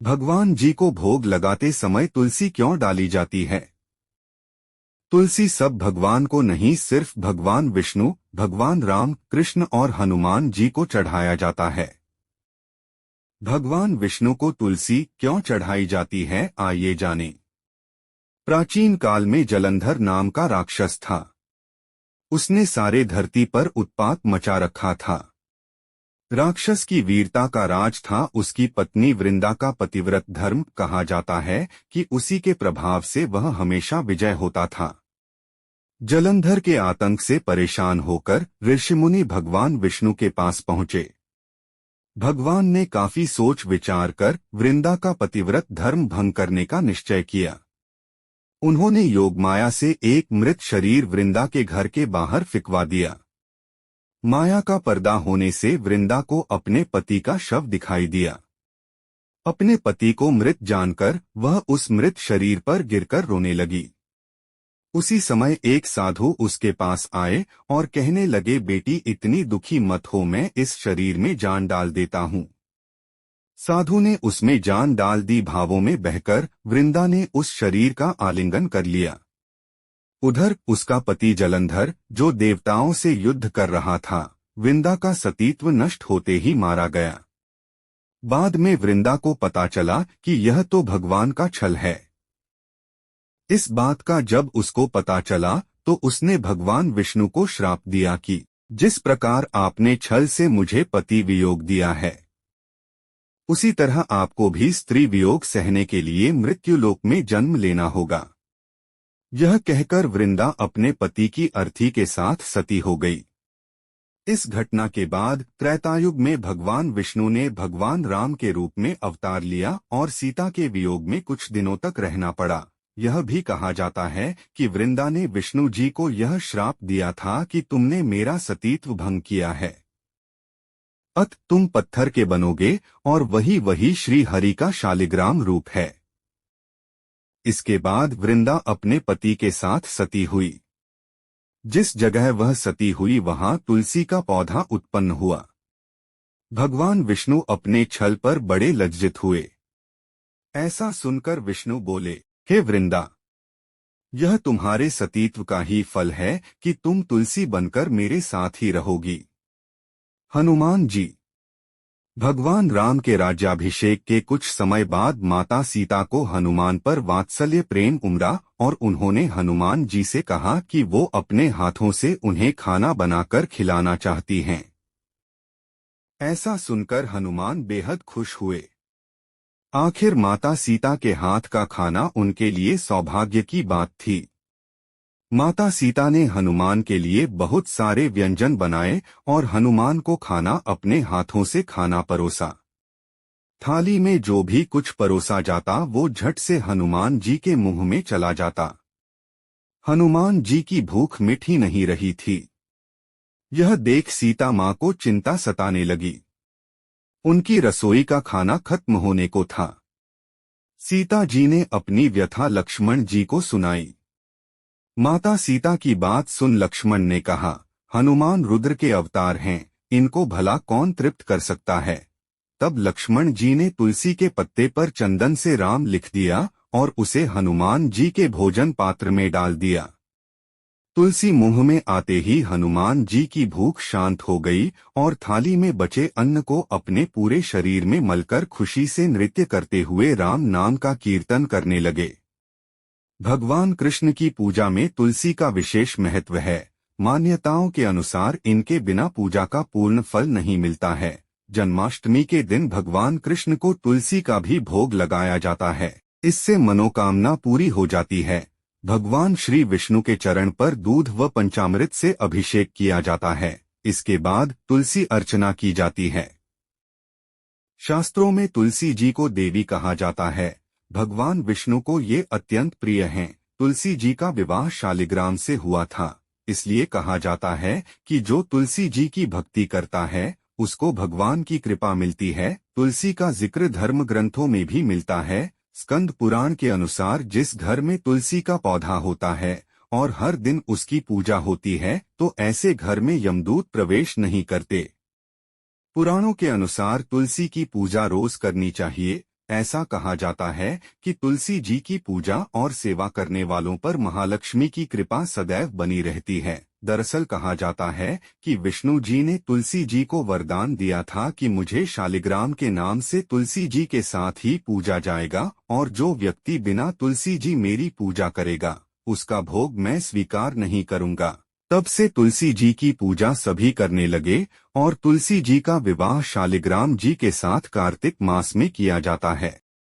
भगवान जी को भोग लगाते समय तुलसी क्यों डाली जाती है? तुलसी सब भगवान को नहीं, सिर्फ भगवान विष्णु, भगवान राम, कृष्ण और हनुमान जी को चढ़ाया जाता है। भगवान विष्णु को तुलसी क्यों चढ़ाई जाती है, आइए जानें। प्राचीन काल में जलंधर नाम का राक्षस था। उसने सारे धरती पर उत्पात मचा रखा था। राक्षस की वीरता का राज था उसकी पत्नी वृंदा का पतिव्रत धर्म। कहा जाता है कि उसी के प्रभाव से वह हमेशा विजय होता था। जलंधर के आतंक से परेशान होकर ऋषिमुनि भगवान विष्णु के पास पहुंचे। भगवान ने काफी सोच विचार कर वृंदा का पतिव्रत धर्म भंग करने का निश्चय किया। उन्होंने योगमाया से एक मृत शरीर वृंदा के घर के बाहर फिकवा दिया। माया का पर्दा होने से वृंदा को अपने पति का शव दिखाई दिया। अपने पति को मृत जानकर वह उस मृत शरीर पर गिरकर रोने लगी। उसी समय एक साधु उसके पास आए और कहने लगे, बेटी इतनी दुखी मत हो, मैं इस शरीर में जान डाल देता हूँ। साधु ने उसमें जान डाल दी। भावों में बहकर वृंदा ने उस शरीर का आलिंगन कर लिया। उधर उसका पति जलंधर, जो देवताओं से युद्ध कर रहा था, वृंदा का सतीत्व नष्ट होते ही मारा गया। बाद में वृंदा को पता चला कि यह तो भगवान का छल है। इस बात का जब उसको पता चला तो उसने भगवान विष्णु को श्राप दिया कि जिस प्रकार आपने छल से मुझे पति वियोग दिया है, उसी तरह आपको भी स्त्री वियोग सहने के लिए मृत्युलोक में जन्म लेना होगा। यह कहकर वृंदा अपने पति की अर्थी के साथ सती हो गई। इस घटना के बाद त्रेतायुग में भगवान विष्णु ने भगवान राम के रूप में अवतार लिया और सीता के वियोग में कुछ दिनों तक रहना पड़ा। यह भी कहा जाता है कि वृंदा ने विष्णु जी को यह श्राप दिया था कि तुमने मेरा सतीत्व भंग किया है, अत तुम पत्थर के बनोगे, और वही श्री हरि का शालिग्राम रूप है। इसके बाद वृंदा अपने पति के साथ सती हुई। जिस जगह वह सती हुई वहां तुलसी का पौधा उत्पन्न हुआ। भगवान विष्णु अपने छल पर बड़े लज्जित हुए। ऐसा सुनकर विष्णु बोले, हे वृंदा, यह तुम्हारे सतीत्व का ही फल है कि तुम तुलसी बनकर मेरे साथ ही रहोगी। हनुमान जी। भगवान राम के राज्याभिषेक के कुछ समय बाद माता सीता को हनुमान पर वात्सल्य प्रेम उमड़ा और उन्होंने हनुमान जी से कहा कि वो अपने हाथों से उन्हें खाना बनाकर खिलाना चाहती हैं। ऐसा सुनकर हनुमान बेहद खुश हुए। आखिर माता सीता के हाथ का खाना उनके लिए सौभाग्य की बात थी। माता सीता ने हनुमान के लिए बहुत सारे व्यंजन बनाए और हनुमान को खाना अपने हाथों से खाना परोसा। थाली में जो भी कुछ परोसा जाता वो झट से हनुमान जी के मुंह में चला जाता। हनुमान जी की भूख मिट ही नहीं रही थी। यह देख सीता माँ को चिंता सताने लगी। उनकी रसोई का खाना खत्म होने को था। सीता जी ने अपनी व्यथा लक्ष्मण जी को सुनाई। माता सीता की बात सुन लक्ष्मण ने कहा, हनुमान रुद्र के अवतार हैं, इनको भला कौन तृप्त कर सकता है। तब लक्ष्मण जी ने तुलसी के पत्ते पर चंदन से राम लिख दिया और उसे हनुमान जी के भोजन पात्र में डाल दिया। तुलसी मुंह में आते ही हनुमान जी की भूख शांत हो गई और थाली में बचे अन्न को अपने पूरे शरीर में मलकर खुशी से नृत्य करते हुए राम नाम का कीर्तन करने लगे। भगवान कृष्ण की पूजा में तुलसी का विशेष महत्व है। मान्यताओं के अनुसार इनके बिना पूजा का पूर्ण फल नहीं मिलता है। जन्माष्टमी के दिन भगवान कृष्ण को तुलसी का भी भोग लगाया जाता है। इससे मनोकामना पूरी हो जाती है। भगवान श्री विष्णु के चरण पर दूध व पंचामृत से अभिषेक किया जाता है। इसके बाद तुलसी अर्चना की जाती है। शास्त्रों में तुलसी जी को देवी कहा जाता है। भगवान विष्णु को ये अत्यंत प्रिय हैं। तुलसी जी का विवाह शालिग्राम से हुआ था। इसलिए कहा जाता है कि जो तुलसी जी की भक्ति करता है उसको भगवान की कृपा मिलती है। तुलसी का जिक्र धर्म ग्रंथों में भी मिलता है। स्कंद पुराण के अनुसार जिस घर में तुलसी का पौधा होता है और हर दिन उसकी पूजा होती है तो ऐसे घर में यमदूत प्रवेश नहीं करते। पुराणों के अनुसार तुलसी की पूजा रोज करनी चाहिए। ऐसा कहा जाता है कि तुलसी जी की पूजा और सेवा करने वालों पर महालक्ष्मी की कृपा सदैव बनी रहती है। दरअसल कहा जाता है कि विष्णु जी ने तुलसी जी को वरदान दिया था कि मुझे शालिग्राम के नाम से तुलसी जी के साथ ही पूजा जाएगा, और जो व्यक्ति बिना तुलसी जी मेरी पूजा करेगा उसका भोग मैं स्वीकार नहीं करूंगा। तब से तुलसी जी की पूजा सभी करने लगे और तुलसी जी का विवाह शालिग्राम जी के साथ कार्तिक मास में किया जाता है।